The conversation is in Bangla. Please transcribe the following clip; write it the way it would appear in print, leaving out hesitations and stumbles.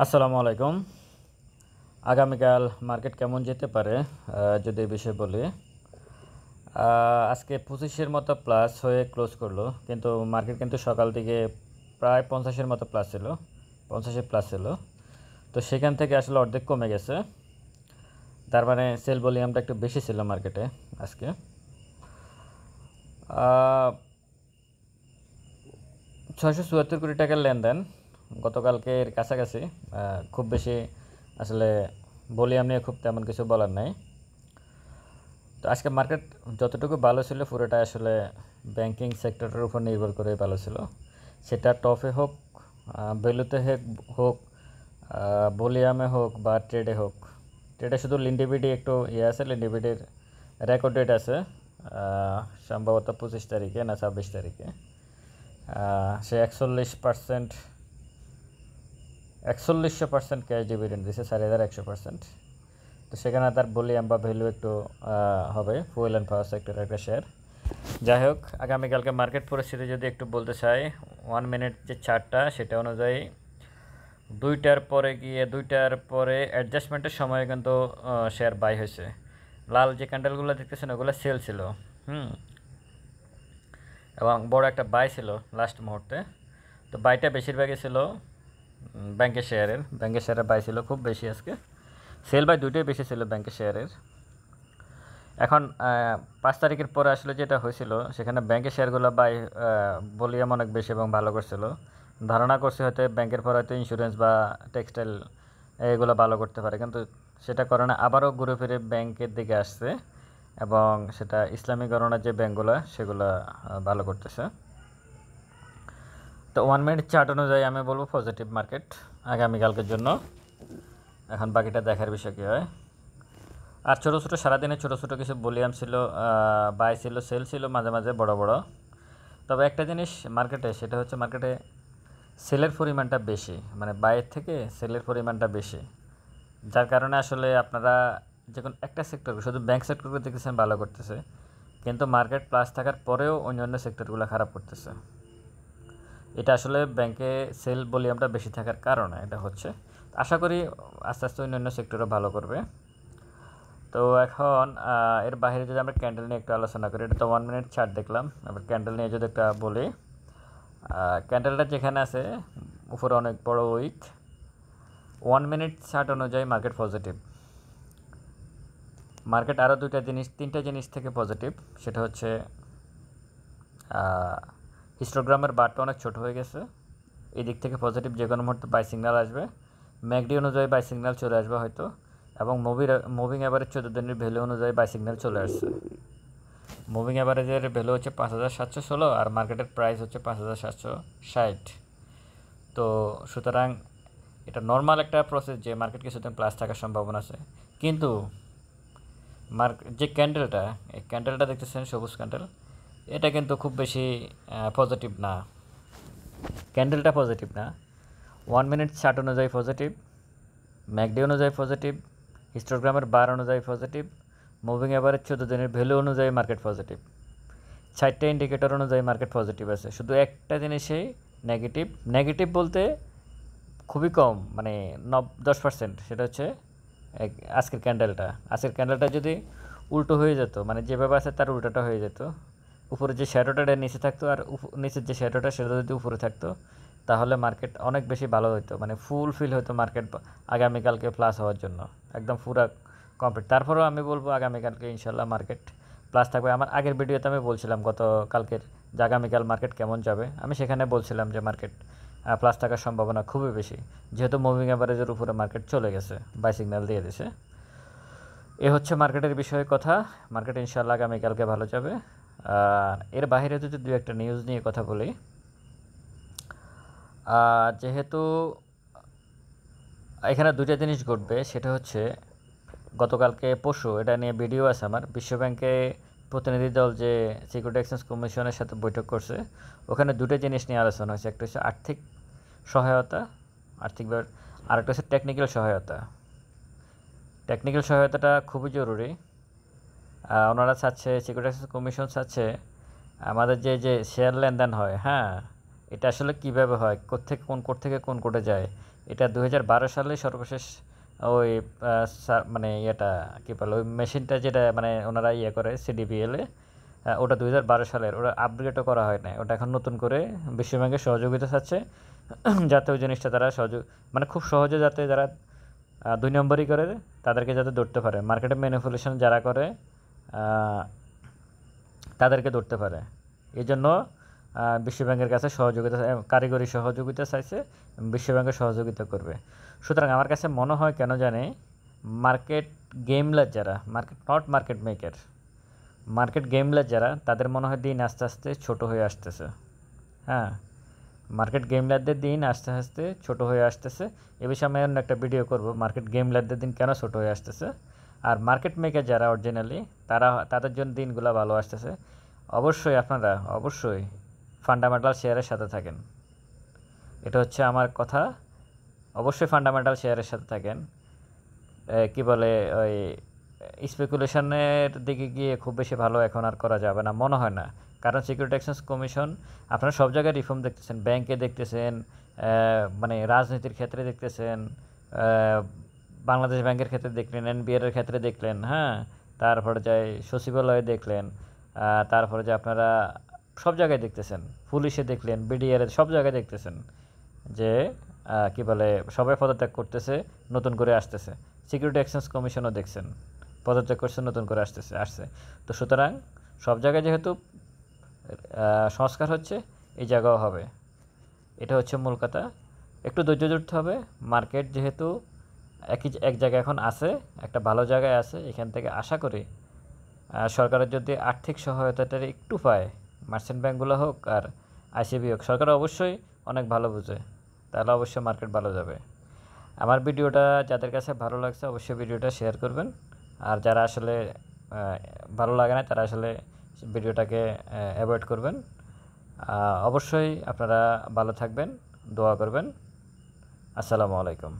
আসসালামু আলাইকুম। আগামীকাল মার্কেট কেমন যেতে পারে যদি এই বিষয়ে বলি। আজকে 25-এর মতো প্লাস হয়ে ক্লোজ করলো, কিন্তু মার্কেট কিন্তু সকাল দিকে প্রায় 50-এর মতো প্লাস ছিল, 50-এর প্লাস ছিল। তো সেখান থেকে আসলে অর্ধেক কমে গেছে। তার মানে সেল ভলিউমটা একটু বেশি ছিল মার্কেটে আজকে। 674 কোটি টাকার লেনদেন গতকালকের কাছাকাছি। খুব বেশি আসলে ভলিউম নিয়ে খুব তেমন কিছু বলার নাই। তো আজকে মার্কেট যতটুকু ভালো ছিল পুরোটা আসলে ব্যাংকিং সেক্টরের উপর নির্ভর করে ভালো ছিল। সেটা টপে হোক, ভ্যালুতে হোক, ভলিউমে হোক বা ট্রেডে হোক। ট্রেডে শুধু লিন্ডিবিডি একটু আছে, লিন্ডিবিডির রেকর্ড ডেট আছে সম্ভবত 25 তারিখে না 26 তারিখে। সে 41% ক্যাশ ডিভিডেন্ড দিয়েছে, 4100%। তো সেখানে তার ভলিউম বা ভ্যালু একটু হবে ফুয়েল অ্যান্ড পাওয়ার সেক্টরের একটা শেয়ার। যাই হোক, আগামীকালকে মার্কেট পরিস্থিতি যদি একটু বলতে চাই, 1 মিনিট যে চার্টটা সেটা অনুযায়ী দুইটার পরে অ্যাডজাস্টমেন্টের সময় কিন্তু শেয়ার বাই হয়েছে। লাল যে ক্যান্ডেলগুলো দেখতেছেন ওগুলো সেল ছিল, এবং বড় একটা বাই ছিল লাস্ট মুহূর্তে। তো বাইটা বেশিরভাগই ছিল ব্যাংকের শেয়ারের বাই ছিল খুব বেশি আজকে। সেল বাই দুইটাই বেশি ছিল ব্যাংকের শেয়ারের। এখন 5 তারিখের পরে আসলে যেটা হয়েছিল, সেখানে ব্যাংকের শেয়ারগুলো বাই ভলিউম অনেক বেশি এবং ভালো করছিল। ধারণা করছে হয়তো ব্যাংকের পর হয়তো ইন্স্যুরেন্স বা টেক্সটাইল এগুলো ভালো করতে পারে, কিন্তু সেটা করে না, আবারও ঘুরে ফিরে ব্যাংকের দিকে আসছে এবং সেটা ইসলামী গণনার যে ব্যাংকগুলো সেগুলো ভালো করতেছে। তো 1 মিনিট চার্ট অনুযায়ী আমি বলবো পজিটিভ মার্কেট আগামীকালকের জন্য। এখন বাকিটা দেখার বিষয় কী হয়। আর ছোটো ছোটো সারাদিনে ছোটো ছোটো কিছু ভলিউম ছিল, বাই ছিল, সেল ছিল, মাঝে মাঝে বড় বড়। তবে একটা জিনিস মার্কেটে, সেটা হচ্ছে মার্কেটে সেলের পরিমাণটা বেশি, মানে বাইয়ের থেকে সেলের পরিমাণটা বেশি। যার কারণে আসলে আপনারা যখন একটা সেক্টর, শুধু ব্যাংক সেক্টরগুলো দেখতেছেন ভালো করতেছে, কিন্তু মার্কেট প্লাস থাকার পরেও অন্যান্য সেক্টরগুলো খারাপ করতেছে। এটা আসলে ব্যাংকে সেল ভলিউমটা বেশি থাকার কারণে এটা হচ্ছে। আশা করি আস্তে আস্তে অন্যান্য সেক্টরও ভালো করবে। তো এখন এর বাইরে যদি আমরা ক্যান্ডেল নিয়ে একটু আলোচনা করি, এটা তো 1 মিনিট চার্ট দেখলাম, এবার ক্যান্ডেল নিয়ে যদি একটা বলি। ক্যান্ডেলটা যেখানে আছে উপরে অনেক বড় উইক, 1 মিনিট চার্ট অনুযায়ী মার্কেট পজিটিভ। মার্কেট আরও তিনটা জিনিস থেকে পজিটিভ। সেটা হচ্ছে হিস্টোগ্রামের বারটা অনেক ছোট হয়ে গেছে, এই দিক থেকে পজিটিভ। যে কোনো মুহূর্তে বাই সিগন্যাল আসবে, ম্যাকডি অনুযায়ী বাই সিগন্যাল চলে আসবে হয়তো, এবং মুভিং অ্যাভারেজ 14 দিনের ভ্যালু অনুযায়ী বাই সিগন্যাল চলে আসছে। মুভিং অ্যাভারেজের ভ্যালু হচ্ছে 5716 আর মার্কেটের প্রাইস হচ্ছে 5760। তো সুতরাং এটা নর্মাল একটা প্রসেস যে মার্কেট কিছুদিন প্লাস থাকার সম্ভাবনা আছে। কিন্তু যে এই ক্যান্ডেলটা দেখতেছেন সবুজ ক্যান্ডেল, এটা কিন্তু খুব বেশি পজিটিভ না। ক্যান্ডেলটা পজিটিভ না। 1 মিনিট চার্ট অনুযায়ী পজিটিভ, ম্যাকডি অনুযায়ী পজিটিভ, হিস্টোগ্রামের বার অনুযায়ী পজিটিভ, মুভিং অ্যাভারেজ 14 দিনের ভ্যালু অনুযায়ী মার্কেট পজিটিভ। 4টে ইন্ডিকেটর অনুযায়ী মার্কেট পজিটিভ আছে, শুধু একটা জিনিসেই নেগেটিভ বলতে খুবই কম, মানে 10%। সেটা হচ্ছে আজকের ক্যান্ডেলটা যদি উল্টো হয়ে যেত, মানে যেভাবে আছে তার উল্টোটা হয়ে যেত, উপরে যে শ্যাডোটা নিচে থাকতো আর নিচের যে শ্যাডোটা সেটা যদি উপরে থাকতো, তাহলে মার্কেট অনেক বেশি ভালো হতো, মানে ফুলফিল হতো মার্কেট আগামীকালকে প্লাস হওয়ার জন্য, একদম পুরা কমপ্লিট। তারপরেও আমি বলবো আগামীকালকে ইনশাল্লাহ মার্কেট প্লাস থাকবে। আমার আগের ভিডিওতে আমি বলছিলাম গতকালকের যে আগামীকাল মার্কেট কেমন যাবে, আমি সেখানে বলছিলাম যে মার্কেট প্লাস থাকার সম্ভাবনা খুবই বেশি, যেহেতু মুভিং অ্যাভারেজের উপরে মার্কেট চলে গেছে, বাই সিগন্যাল দিয়ে দিছে। এ হচ্ছে মার্কেটের বিষয়ে কথা। মার্কেট ইনশাল্লাহ আগামীকালকে ভালো যাবে। এর বাইরে যদি দু একটা নিউজ নিয়ে কথা বলি, যেহেতু এখানে দুইটা জিনিস ঘটবে, সেটা হচ্ছে গতকালকে পরশু এটা নিয়ে ভিডিও আছে আমার, বিশ্বব্যাংকে প্রতিনিধি দল যে সিকিউরিটি এক্সচেঞ্জ কমিশনের সাথে বৈঠক করছে, ওখানে দুটো জিনিস নিয়ে আলোচনা হয়েছে। একটা হচ্ছে আর্থিক সহায়তা, আর্থিকভাবে, আর একটা হচ্ছে টেকনিক্যাল সহায়তা। টেকনিক্যাল সহায়তাটা খুবই জরুরি। ওনারা চাচ্ছে, সিকিউরিটি এক্সচেঞ্জ কমিশন চাচ্ছে আমাদের যে শেয়ার লেনদেন হয়, এটা আসলে কীভাবে হয়, কোত্থেকে কোন কোড থেকে কোন কোডে যায়, এটা 2012 সালে সর্বশেষ ওই মানে ইয়েটা কী বলে ওই মেশিনটা যেটা মানে ওনারা ইয়ে করে সিডিপিএলে, ওটা 2012 সালের, ওটা আপগ্রেডও করা হয় না, ওটা এখন নতুন করে বিশ্বব্যাংকের সহযোগিতা চাচ্ছে যাতে ওই জিনিসটা তারা মানে খুব সহজে যাতে যারা 2 নম্বরই করে তাদেরকে যাতে ধরতে পারে, মার্কেটে ম্যানিপুলেশন যারা করে তাদেরকে ধরতে পারে। এই জন্য বিশ্বব্যাংকের কাছে সহযোগিতা, কারিগরি সহযোগিতা চাইছে, বিশ্বব্যাংকের সহযোগিতা করবে। সুতরাং আমার কাছে মনে হয় কেন জানে, মার্কেট গেমলার যারা, মার্কেট মেকার, মার্কেট গেমলার যারা, তাদের মনে হয় দিন আস্তে আস্তে ছোট হয়ে আসতেছে। হ্যাঁ, মার্কেট গেমলারদের দিন আস্তে আস্তে ছোট হয়ে আসতেছে। এ বিষয়ে আমি অন্য একটা ভিডিও করব, মার্কেট গেমলারদের দিন কেন ছোট হয়ে আসতেছে। আর মার্কেট মেকার যারা অরিজিনালি, তাদের জন্য দিনগুলো ভালো আসতেছে। অবশ্যই আপনারা ফান্ডামেন্টাল শেয়ারের সাথে থাকেন, এটা হচ্ছে আমার কথা। অবশ্যই ফান্ডামেন্টাল শেয়ারের সাথে থাকেন। কি বলে ওই স্পেকুলেশনের দিকে গিয়ে খুব বেশি ভালো এখন আর করা যাবে না, মনে হয় না। কারণ সিকিউরিটি এক্সচেঞ্জ কমিশন, আপনারা সব জায়গায় রিফর্ম দেখতেছেন, ব্যাংকে দেখতেছেন, মানে রাজনীতির ক্ষেত্রে দেখতেছেন, বাংলাদেশ ব্যাংকের ক্ষেত্রে দেখলেন, এনবিআর এর ক্ষেত্রে দেখলেন, হ্যাঁ, তারপরে যায় সচিবালয়ে দেখলেন, তারপরে যে আপনারা সব জায়গায় দেখতেছেন, পুলিশে দেখলেন, বিডিআর সব জায়গায় দেখতেছেন যে কি বলে সবাই পদত্যাগ করতেছে, নতুন করে আসতেছে। সিকিউরিটি এক্সচেঞ্জ কমিশনও দেখছেন পদত্যাগ করছে, নতুন করে আসছে। তো সুতরাং সব জায়গায় যেহেতু সংস্কার হচ্ছে, এই জায়গাও হবে, এটা হচ্ছে মূল কথা। একটু ধৈর্য ধরতে হবে। মার্কেট যেহেতু এক জায়গায় এখন আছে, একটা ভালো জায়গায় আছে, এখান থেকে আশা করি সরকারের যদি আর্থিক সহায়তাটা একটু পায়, মার্চেন্ট ব্যাঙ্কগুলো হোক আর আইসিবি হোক, সরকার অবশ্যই অনেক ভালো বুঝে, তাহলে অবশ্যই মার্কেট ভালো যাবে। আমার ভিডিওটা যাদের কাছে ভালো লাগছে অবশ্যই ভিডিওটা শেয়ার করবেন, আর যারা আসলে ভালো লাগে না তারা আসলে ভিডিওটাকে অ্যাভয়েড করবেন। অবশ্যই আপনারা ভালো থাকবেন, দোয়া করবেন। আসসালামু আলাইকুম।